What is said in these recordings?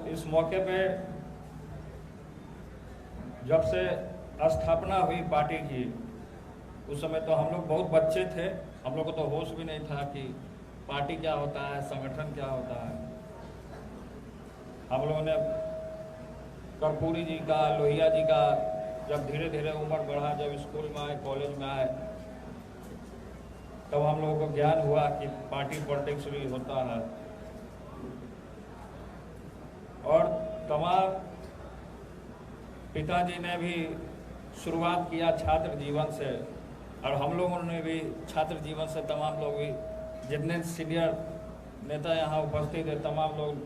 इस मौके पे जब से स्थापना हुई पार्टी की, उस समय तो हम लोग बहुत बच्चे थे, हम लोग को तो होश भी नहीं था कि पार्टी क्या होता है, संगठन क्या होता है। हम लोगों ने कर्पूरी जी का, लोहिया जी का, जब धीरे धीरे उम्र बढ़ा, जब स्कूल में आए, कॉलेज में आए, तब हम लोगों को ज्ञान हुआ कि पार्टी पॉलिटिक्स भी होता है। और तमाम पिताजी ने भी शुरुआत किया छात्र जीवन से, और हम लोगों ने भी छात्र जीवन से, तमाम लोग भी, जितने सीनियर नेता यहाँ उपस्थित है, तमाम लोग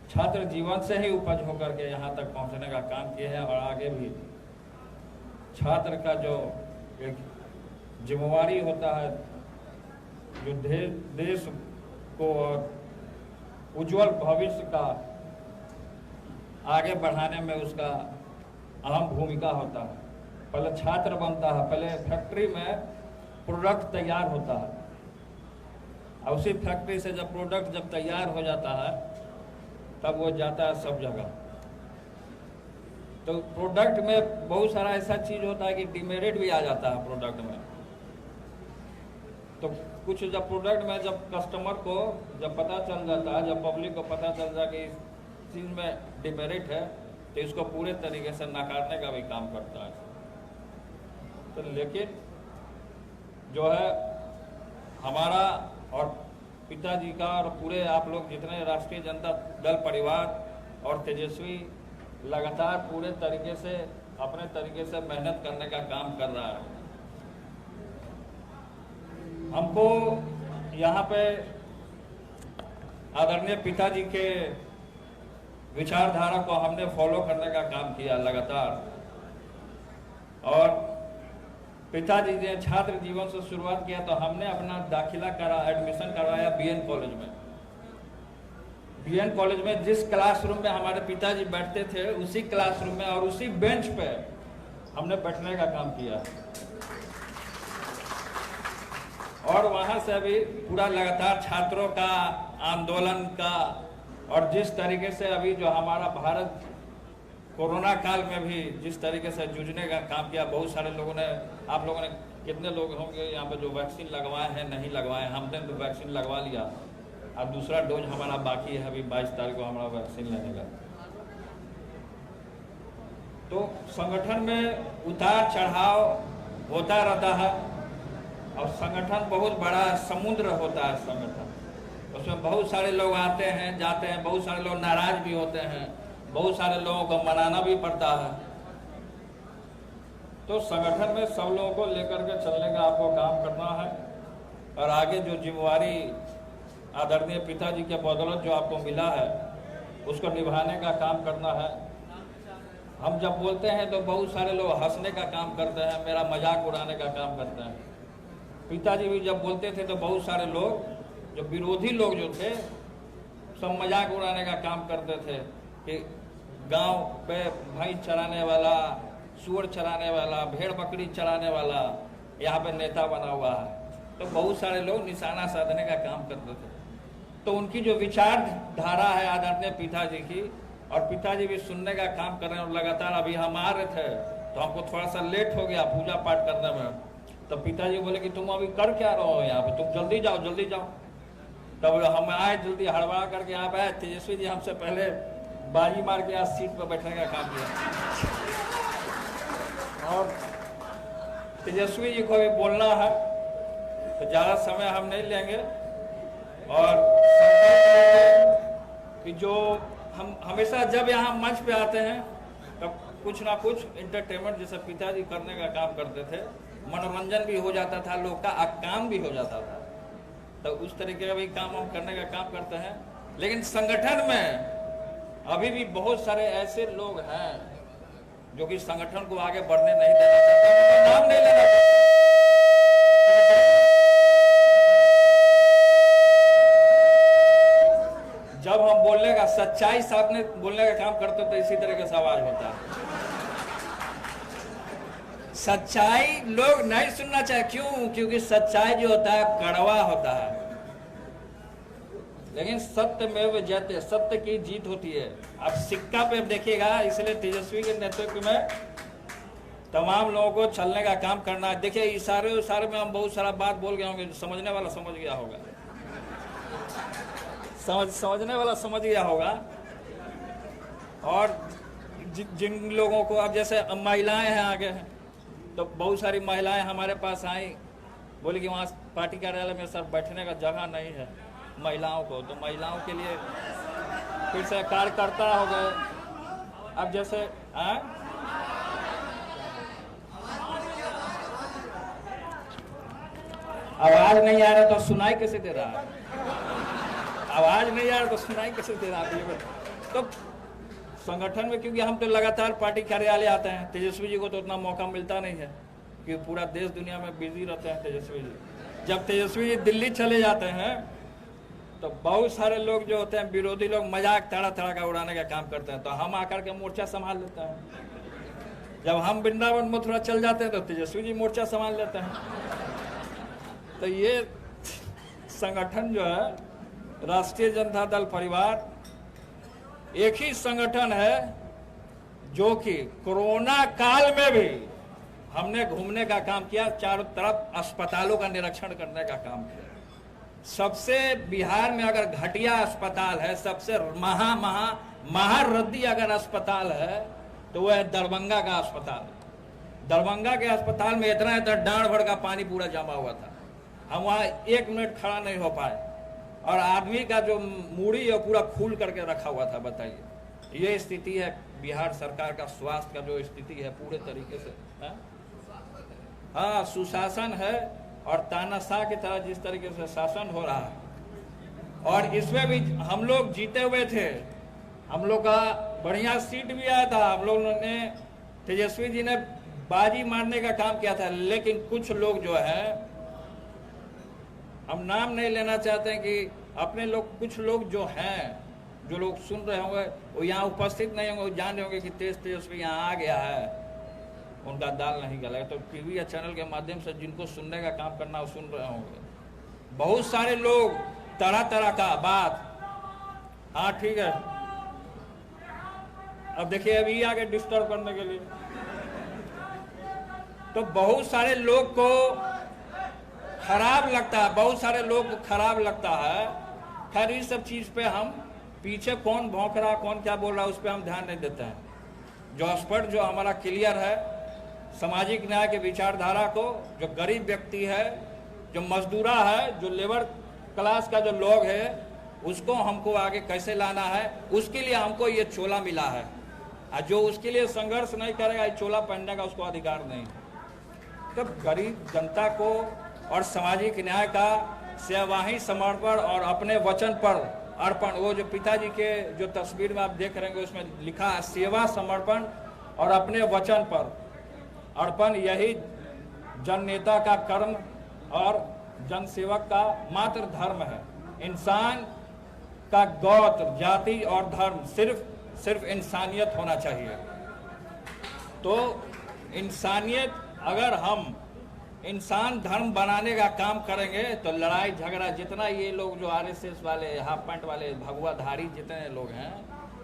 छात्र जीवन से ही उपज होकर के यहाँ तक पहुँचने का काम किए हैं। और आगे भी छात्र का जो एक जिम्मेवारी होता है, जो देश को और उज्जवल भविष्य का आगे बढ़ाने में उसका अहम भूमिका होता है। पहले छात्र बनता है, पहले फैक्ट्री में प्रोडक्ट तैयार होता है, और उसी फैक्ट्री से जब प्रोडक्ट जब तैयार हो जाता है, तब वो जाता है सब जगह। तो प्रोडक्ट में बहुत सारा ऐसा चीज़ होता है कि डिमेरिट भी आ जाता है प्रोडक्ट में। तो कुछ जब प्रोडक्ट में जब कस्टमर को जब पता चल जाता है, जब पब्लिक को पता चल जाए कि इस चीज़ में डिमेरिट है, तो इसको पूरे तरीके से नकारने का भी काम करता है। तो लेकिन जो है हमारा और पिताजी का और पूरे आप लोग जितने राष्ट्रीय जनता दल परिवार और तेजस्वी लगातार पूरे तरीके से अपने तरीके से मेहनत करने का काम कर रहा है। हमको यहाँ पे आदरणीय पिताजी के विचारधारा को हमने फॉलो करने का काम किया लगातार। और पिताजी ने छात्र जीवन से शुरुआत किया, तो हमने अपना एडमिशन करवाया बीएन कॉलेज में। बीएन कॉलेज में जिस क्लासरूम में हमारे पिताजी बैठते थे, उसी क्लासरूम में और उसी बेंच पे हमने बैठने का काम किया। और वहाँ से अभी पूरा लगातार छात्रों का आंदोलन का, और जिस तरीके से अभी जो हमारा भारत कोरोना काल में भी जिस तरीके से जूझने का काम किया, बहुत सारे लोगों ने, आप लोगों ने कितने लोग होंगे यहाँ पे जो वैक्सीन लगवाए हैं, नहीं लगवाए। हमने तो वैक्सीन लगवा लिया, अब दूसरा डोज हमारा बाकी है, अभी 22 तारीख को हमारा वैक्सीन लेने का। तो संगठन में उतार चढ़ाव होता रहता है, और संगठन बहुत बड़ा समुद्र होता है। संगठन उसमें बहुत सारे लोग आते हैं, जाते हैं, बहुत सारे लोग नाराज भी होते हैं, बहुत सारे लोगों को मनाना भी पड़ता है। तो संगठन में सब लोगों को लेकर के चलने का आपको काम करना है, और आगे जो जिम्मेवारी आदरणीय पिताजी के बदौलत जो आपको मिला है, उसको निभाने का काम करना है। हम जब बोलते हैं तो बहुत सारे लोग हंसने का काम करते हैं, मेरा मजाक उड़ाने का काम करते हैं। पिताजी भी जब बोलते थे तो बहुत सारे लोग, जो विरोधी लोग जो थे, सब मजाक उड़ाने का काम करते थे कि गांव पे भैंस चराने वाला, सूअर चराने वाला, भेड़ बकरी चराने वाला यहाँ पे नेता बना हुआ है। तो बहुत सारे लोग निशाना साधने का काम करते थे। तो उनकी जो विचारधारा है आदरणीय पिताजी की, और पिताजी भी सुनने का काम कर रहे हैं। और लगातार अभी हम आ रहे थे तो हमको थोड़ा सा लेट हो गया पूजा पाठ करने में, तो पिताजी बोले कि तुम अभी कर क्या रहो हो यहाँ पे, तुम जल्दी जाओ जल्दी जाओ। तब हम आए, जल्दी हड़बड़ा करके यहाँ पे आए। तेजस्वी जी हमसे पहले बाजी मार के आज सीट पर बैठने का काम किया, और तेजस्वी जी को भी बोलना है, तो ज़्यादा समय हम नहीं लेंगे। और कि जो हम हमेशा जब यहाँ मंच पे आते हैं तब कुछ ना कुछ इंटरटेनमेंट जैसे पिताजी करने का काम करते थे, मनोरंजन भी हो जाता था, लोग का काम भी हो जाता था। तो उस तरीके का भी काम हम करने का काम करते हैं। लेकिन संगठन में अभी भी बहुत सारे ऐसे लोग हैं जो कि संगठन को आगे बढ़ने नहीं देना चाहते, नाम नहीं लेना चाहते। जब हम बोलने का सच्चाई सामने बोलने का काम करते तो इसी तरह का आवाज होता है। सच्चाई लोग नहीं सुनना चाहे, क्यों? क्योंकि सच्चाई जो होता है कड़वा होता है। लेकिन सत्यमेव जयते, सत्य की जीत होती है। अब सिक्का पे देखिएगा, इसलिए तेजस्वी के नेतृत्व में तमाम लोगों को चलने का काम करना है। देखिए इशारे में हम बहुत सारा बात बोल गए होंगे, समझने वाला समझ गया होगा, समझने वाला समझ गया होगा। और जिन लोगों को, अब जैसे महिलाएं हैं आगे हैं, तो बहुत सारी महिलाएं हमारे पास आई, बोली कि वहाँ पार्टी कार्यालय में सर बैठने का जगह नहीं है महिलाओं को, तो महिलाओं के लिए फिर से कार्यकर्ता हो गए। अब जैसे आवाज नहीं आ रहा तो सुनाई कैसे दे रहा है? आवाज नहीं आ रहा तो सुनाई कैसे दे रहा है? तो संगठन में, क्योंकि हम तो लगातार पार्टी कार्यालय आते हैं, तेजस्वी जी को तो उतना मौका मिलता नहीं है क्योंकि पूरा देश दुनिया में बिजी रहते हैं तेजस्वी जी। जब तेजस्वी जी दिल्ली चले जाते हैं तो बहुत सारे लोग जो होते हैं, विरोधी लोग, मजाक तरह तरह का उड़ाने का काम करते हैं, तो हम आकर के मोर्चा संभाल लेते हैं। जब हम वृंदावन मथुरा चल जाते हैं तो तेजस्वी जी मोर्चा संभाल लेते हैं। तो ये संगठन जो है, राष्ट्रीय जनता दल परिवार, एक ही संगठन है जो कि कोरोना काल में भी हमने घूमने का काम किया, चारों तरफ अस्पतालों का निरीक्षण करने का काम किया। सबसे बिहार में अगर घटिया अस्पताल है, सबसे महारद्दी अगर अस्पताल है तो वह है दरभंगा का अस्पताल। दरभंगा के अस्पताल में इतना डांड भर का पानी पूरा जमा हुआ था, हम वहाँ 1 मिनट खड़ा नहीं हो पाए, और आदमी का जो मूड़ी है पूरा खोल करके रखा हुआ था। बताइए, ये स्थिति है बिहार सरकार का स्वास्थ्य का जो स्थिति है पूरे तरीके से। हाँ, सुशासन है, और तानाशाह की तरह जिस तरीके से शासन हो रहा है, और इसमें भी हम लोग जीते हुए थे, हम लोग का बढ़िया सीट भी आया था, हम लोगों ने, तेजस्वी जी ने बाजी मारने का काम किया था। लेकिन कुछ लोग जो है, हम नाम नहीं लेना चाहते हैं कि अपने लोग, कुछ लोग जो हैं, जो लोग सुन रहे होंगे वो यहाँ उपस्थित नहीं होंगे, जान रहे होंगे कि तेजस्वी यहाँ आ गया है, उनका दाल नहीं गला। तो टीवी या चैनल के माध्यम से जिनको सुनने का काम करना, वो सुन रहे होंगे। बहुत सारे लोग तरह तरह का बात, हाँ ठीक है, अब देखिए अभी आगे डिस्टर्ब करने के लिए, तो बहुत सारे लोग को खराब लगता है, बहुत सारे लोग को खराब लगता है। खैर इस सब चीज पे हम पीछे कौन भौंक रहा, कौन क्या बोल रहा, उस पर हम ध्यान नहीं देते हैं। जो स्पष्ट, जो हमारा क्लियर है, सामाजिक न्याय के विचारधारा को, जो गरीब व्यक्ति है, जो मजदूरा है, जो लेबर क्लास का जो लोग है, उसको हमको आगे कैसे लाना है, उसके लिए हमको ये चोला मिला है। और जो उसके लिए संघर्ष नहीं करेगा, ये चोला पहनने का उसको अधिकार नहीं। तो गरीब जनता को और सामाजिक न्याय का सेवाही, समर्पण और अपने वचन पर अर्पण, वो जो पिताजी के जो तस्वीर में आप देख रहे हैं उसमें लिखा है सेवा, समर्पण और अपने वचन पर अर्पण, यही जन नेता का कर्म और जन सेवक का मात्र धर्म है। इंसान का गोत्र, जाति और धर्म, सिर्फ इंसानियत होना चाहिए। तो इंसानियत, अगर हम इंसान धर्म बनाने का काम करेंगे तो लड़ाई झगड़ा, जितना ये लोग जो आरएसएस वाले, हाफ पैंट वाले, भगवाधारी जितने लोग हैं,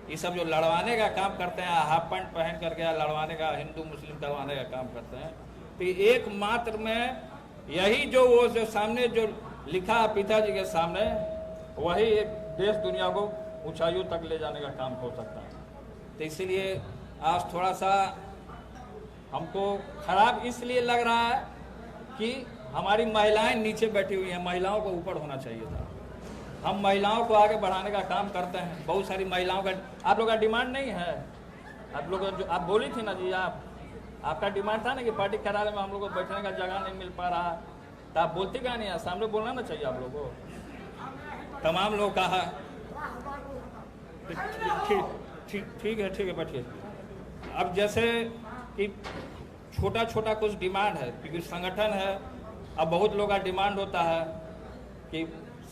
ये सब जो लड़वाने का काम करते हैं, हाफ पैंट पहन करके लड़वाने का, हिंदू मुस्लिम करवाने का काम करते हैं, तो एकमात्र में यही जो वो जो सामने जो लिखा है पिताजी के सामने, वही एक देश दुनिया को ऊंचाइयों तक ले जाने का काम हो सकता है। तो इसीलिए आज थोड़ा सा हमको खराब इसलिए लग रहा है कि हमारी महिलाएं नीचे बैठी हुई हैं, महिलाओं को ऊपर होना चाहिए था। हम महिलाओं को आगे बढ़ाने का काम करते हैं। बहुत सारी महिलाओं का, आप लोग का डिमांड नहीं है, आप लोग जो आप बोली थी ना जी, आपका डिमांड था ना कि पार्टी कार्यालय में हम लोग को बैठने का जगह नहीं मिल पा रहा, तो आप बोलती क्या नहीं है, सामने बोलना ना चाहिए आप लोग को। तमाम लोग कहा ठीक है बैठिए। अब जैसे कि छोटा छोटा कुछ डिमांड है, क्योंकि संगठन है, अब बहुत लोग का डिमांड होता है कि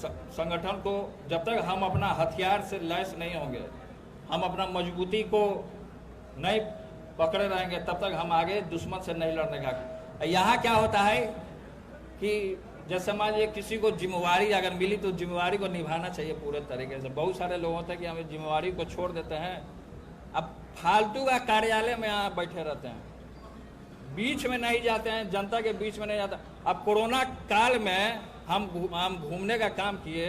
संगठन को जब तक हम अपना हथियार से लैस नहीं होंगे, हम अपना मजबूती को नहीं पकड़े रहेंगे, तब तक हम आगे दुश्मन से नहीं लड़ने का। यहाँ क्या होता है कि जैसे मान लीजिए किसी को जिम्मेवारी अगर मिली तो जिम्मेवारी को निभाना चाहिए पूरे तरीके से। बहुत सारे लोग होते हैं कि हमें जिम्मेवारी को छोड़ देते हैं, अब फालतू का कार्यालय में यहाँ बैठे रहते हैं, बीच में नहीं जाते हैं, जनता के बीच में नहीं जाता। अब कोरोना काल में हम घूमने का काम किए,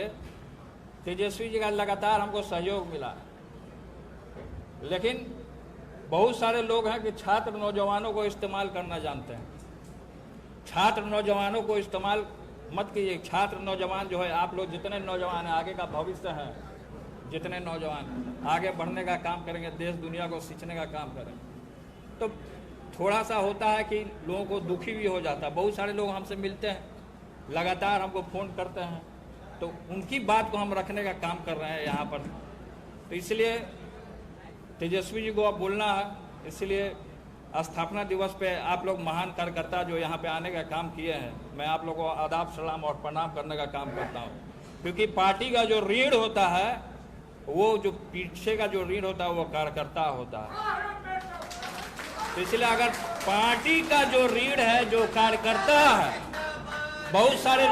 तेजस्वी जी का लगातार हमको सहयोग मिला, लेकिन बहुत सारे लोग हैं कि छात्र नौजवानों को इस्तेमाल करना जानते हैं। छात्र नौजवानों को इस्तेमाल मत कीजिए। छात्र नौजवान जो है, आप लोग जितने नौजवान हैं, आगे का भविष्य है, जितने नौजवान आगे बढ़ने का काम करेंगे, देश दुनिया को सींचने का काम करेंगे, तो थोड़ा सा होता है कि लोगों को दुखी भी हो जाता है। बहुत सारे लोग हमसे मिलते हैं, लगातार हमको फ़ोन करते हैं, तो उनकी बात को हम रखने का काम कर रहे हैं यहाँ पर। तो इसलिए तेजस्वी जी को अब बोलना है, इसलिए स्थापना दिवस पे आप लोग महान कार्यकर्ता जो यहाँ पे आने का काम किए हैं, मैं आप लोगों को आदाब सलाम और प्रणाम करने का काम करता हूँ। क्योंकि पार्टी का जो रीढ़ होता है, वो जो पीछे का जो रीढ़ होता है वो कार्यकर्ता होता है। तो इसलिए अगर पार्टी का जो रीढ़ है, जो कार्यकर्ता है, बहुत सारे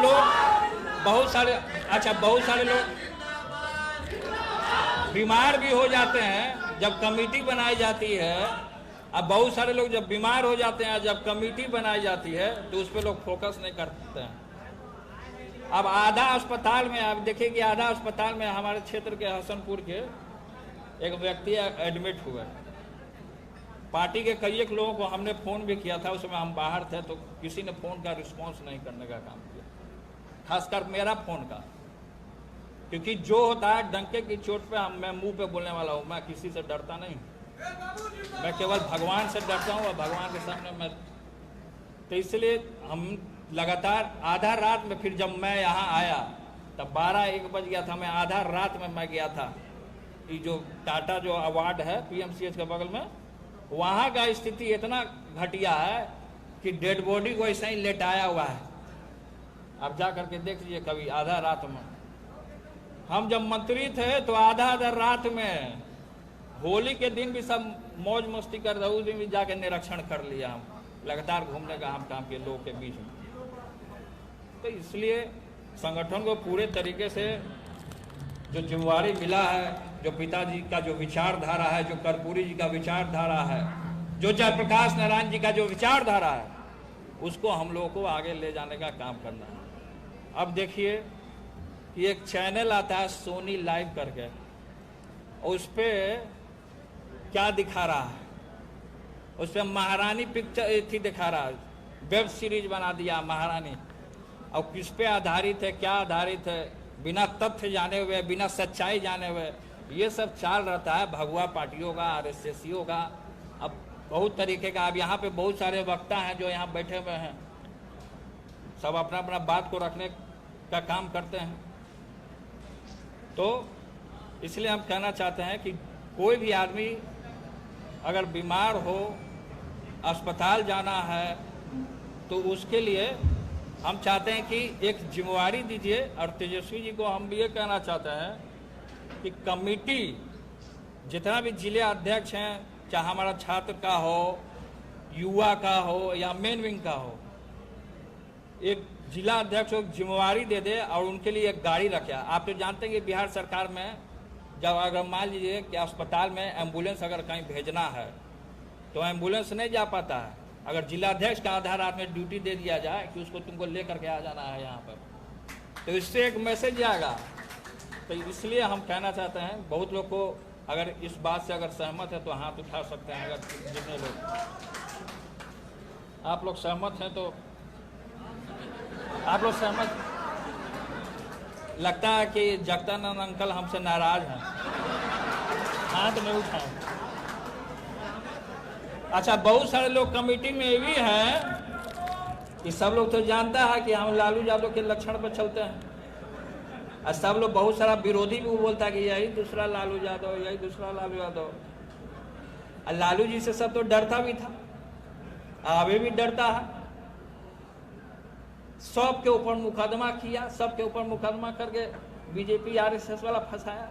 लोग बीमार भी हो जाते हैं जब कमेटी बनाई जाती है। अब बहुत सारे लोग जब बीमार हो जाते हैं, जब कमेटी बनाई जाती है, तो उस पर लोग फोकस नहीं करते हैं। अब आधा अस्पताल में आप देखिए कि आधा अस्पताल में हमारे क्षेत्र के हसनपुर के एक व्यक्ति एडमिट हुए। पार्टी के कई एक लोगों को हमने फ़ोन भी किया था, उसमें हम बाहर थे, तो किसी ने फ़ोन का रिस्पॉन्स नहीं करने का काम किया, खासकर मेरा फ़ोन का। क्योंकि जो होता है डंके की चोट पे मैं मुंह पे बोलने वाला हूँ, मैं किसी से डरता नहीं, मैं केवल भगवान से डरता हूँ और भगवान के सामने मैं। तो इसलिए हम लगातार आधा रात में, फिर जब मैं यहाँ आया तब 12-1 बज गया था, मैं आधा रात में मैं गया था। ये जो टाटा जो अवार्ड है PMCH के बगल में, वहाँ का स्थिति इतना घटिया है कि डेड बॉडी को ऐसा ही लेटाया हुआ है। आप जा करके देख लीजिए कभी, आधा रात में। हम जब मंत्री थे तो आधा रात में, होली के दिन भी सब मौज मस्ती कर रहे, उस दिन भी जाके निरीक्षण कर लिया। हम लगातार घूमने का हम काम किए लोगों के बीच में। तो इसलिए संगठन को पूरे तरीके से जो जिम्मेवारी मिला है, जो पिताजी का जो विचारधारा है, जो कर्पूरी जी का विचारधारा है, जो जयप्रकाश नारायण जी का जो विचारधारा है, उसको हम लोगों को आगे ले जाने का काम करना है। अब देखिए कि एक चैनल आता है सोनी लाइव करके, उस पर क्या दिखा रहा है, उस पर महारानी पिक्चर थी दिखा रहा है, वेब सीरीज बना दिया महारानी। और किस पे आधारित है, क्या आधारित है, बिना तथ्य जाने हुए, बिना सच्चाई जाने हुए ये सब चाल रहता है भगवा पार्टियों का, RSSियों का। अब बहुत तरीके का, अब यहाँ पे बहुत सारे वक्ता हैं जो यहाँ बैठे हुए हैं, सब अपना अपना बात को रखने का काम करते हैं। तो इसलिए हम कहना चाहते हैं कि कोई भी आदमी अगर बीमार हो, अस्पताल जाना है, तो उसके लिए हम चाहते हैं कि एक जिम्मेवारी दीजिए। और तेजस्वी जी को हम भी ये कहना चाहते हैं कि कमेटी जितना भी जिले अध्यक्ष हैं, चाहे हमारा छात्र का हो, युवा का हो या मेन विंग का हो, एक जिला अध्यक्ष को जिम्मेवारी दे दे और उनके लिए एक गाड़ी रखे। आप तो जानते हैं कि बिहार सरकार में जब अगर मान लीजिए कि अस्पताल में एम्बुलेंस अगर कहीं भेजना है तो एम्बुलेंस नहीं जा पाता है। अगर जिलाध्यक्ष का आधा रात में ड्यूटी दे दिया जाए कि उसको तुमको लेकर के आ जाना है यहाँ पर, तो इससे एक मैसेज जाएगा। तो इसलिए हम कहना चाहते हैं, बहुत लोग को अगर इस बात से अगर सहमत है तो हाथ उठा सकते हैं। अगर जितने लोग आप लोग सहमत हैं तो आप लोग सहमत, लगता है कि जगदानंद अंकल हमसे नाराज हैं, हाथ नहीं उठाए। अच्छा, बहुत सारे लोग कमेटी में ये भी हैं कि सब लोग तो जानता है कि हम लालू यादव के लक्षण पर चलते हैं, और सब लोग, बहुत सारा विरोधी भी बोलता है कि यही दूसरा लालू यादव, यही दूसरा लालू यादव। और लालू जी से सब तो डरता भी था, अभी भी डरता है। सबके ऊपर मुकदमा किया, सबके ऊपर मुकदमा करके बीजेपी RSS वाला फंसाया,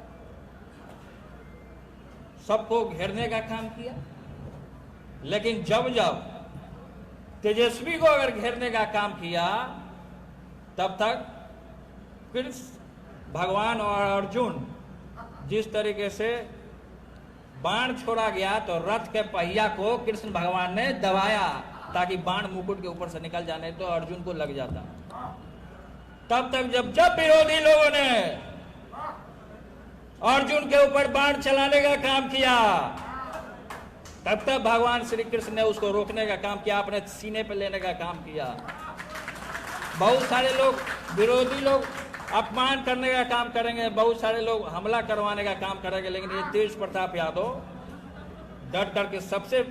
सबको घेरने का काम किया। लेकिन जब जब तेजस्वी को अगर घेरने का काम किया तब तक कृष्ण भगवान और अर्जुन जिस तरीके से बाण छोड़ा गया तो रथ के पहिया को कृष्ण भगवान ने दबाया ताकि बाण मुकुट के ऊपर से निकल जाने तो अर्जुन को लग जाता। तब तक जब विरोधी लोगों ने अर्जुन के ऊपर बाण चलाने का काम किया, तब तक भगवान श्री कृष्ण ने उसको रोकने का काम किया, अपने सीने पे लेने का काम किया। बहुत सारे लोग विरोधी लोग अपमान करने का काम करेंगे, बहुत सारे लोग हमला करवाने का काम करेंगे, लेकिन ये तेज प्रताप यादव डर डर के सबसे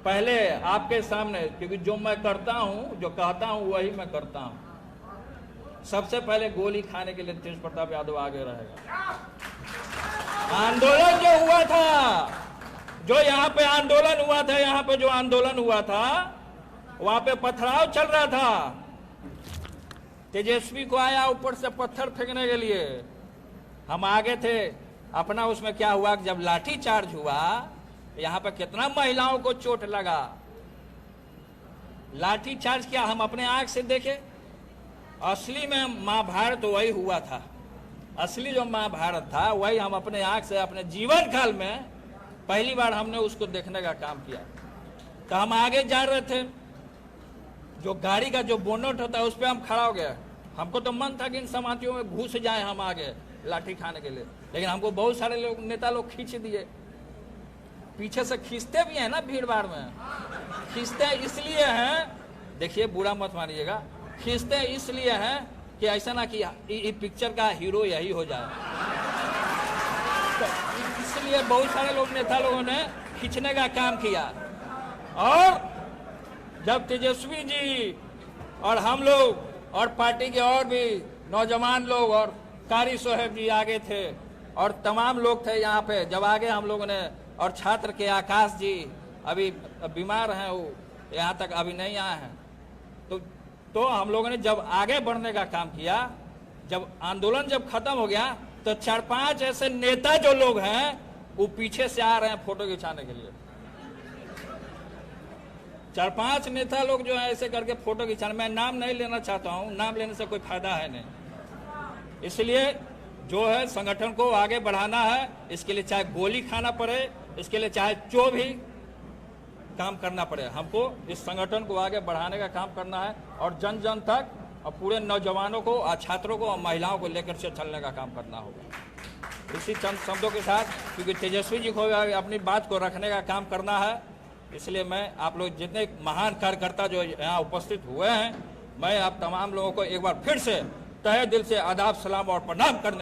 पहले आपके सामने, क्योंकि जो मैं करता हूं, जो कहता हूं वही मैं करता हूं, सबसे पहले गोली खाने के लिए तेज प्रताप यादव आगे रहेगा। आंदोलन जो हुआ था, जो यहाँ पे आंदोलन हुआ था, यहाँ पे जो आंदोलन हुआ था वहां पे पथराव चल रहा था। तेजस्वी को आया ऊपर से पत्थर फेंकने के लिए, हम आगे थे अपना। उसमें क्या हुआ कि जब लाठी चार्ज हुआ, यहाँ पे कितना महिलाओं को चोट लगा। लाठी चार्ज किया, हम अपने आंख से देखे। असली में महाभारत वही हुआ था, असली जो महाभारत था वही हम अपने आंख से अपने जीवन काल में पहली बार हमने उसको देखने का काम किया। तो हम आगे जा रहे थे, जो गाड़ी का जो बोनट होता है उस पर हम खड़ा हो गए। हमको तो मन था कि इन समातियों में घुस जाए हम आगे लाठी खाने के लिए, लेकिन हमको बहुत सारे लोग, नेता लोग खींच दिए। पीछे से खींचते भी हैं ना, भीड़ भाड़ में खींचते इसलिए हैं, देखिए बुरा मत मानिएगा, खींचते इसलिए हैं कि ऐसा ना कि पिक्चर का हीरो यही हो जाए। तो इसलिए बहुत सारे लोग, नेता लोगों ने खींचने का काम किया। और जब तेजस्वी जी और हम लोग और पार्टी के और भी नौजवान लोग और कारी साहब जी आगे थे और तमाम लोग थे यहाँ पे, जब आगे हम लोगों ने, और छात्र के आकाश जी अभी बीमार हैं, वो यहाँ तक अभी नहीं आए हैं, तो हम लोगों ने जब आगे बढ़ने का काम किया, जब आंदोलन जब खत्म हो गया तो 4-5 ऐसे नेता जो लोग हैं वो पीछे से आ रहे हैं फोटो खिंचाने के लिए। 4-5 नेता लोग जो है ऐसे करके फोटो खिंचाने, मैं नाम नहीं लेना चाहता हूं, नाम लेने से कोई फायदा है नहीं। इसलिए जो है संगठन को आगे बढ़ाना है, इसके लिए चाहे गोली खाना पड़े, इसके लिए चाहे जो भी काम करना पड़े, हमको इस संगठन को आगे बढ़ाने का काम करना है और जन जन तक और पूरे नौजवानों को और छात्रों को और महिलाओं को लेकर से चलने का काम करना होगा। इसी चंद शब्दों के साथ, क्योंकि तेजस्वी जी को अपनी बात को रखने का काम करना है, इसलिए मैं आप लोग जितने महान कार्यकर्ता जो यहाँ उपस्थित हुए हैं, मैं आप तमाम लोगों को एक बार फिर से तहे दिल से आदाब, सलाम और प्रणाम करने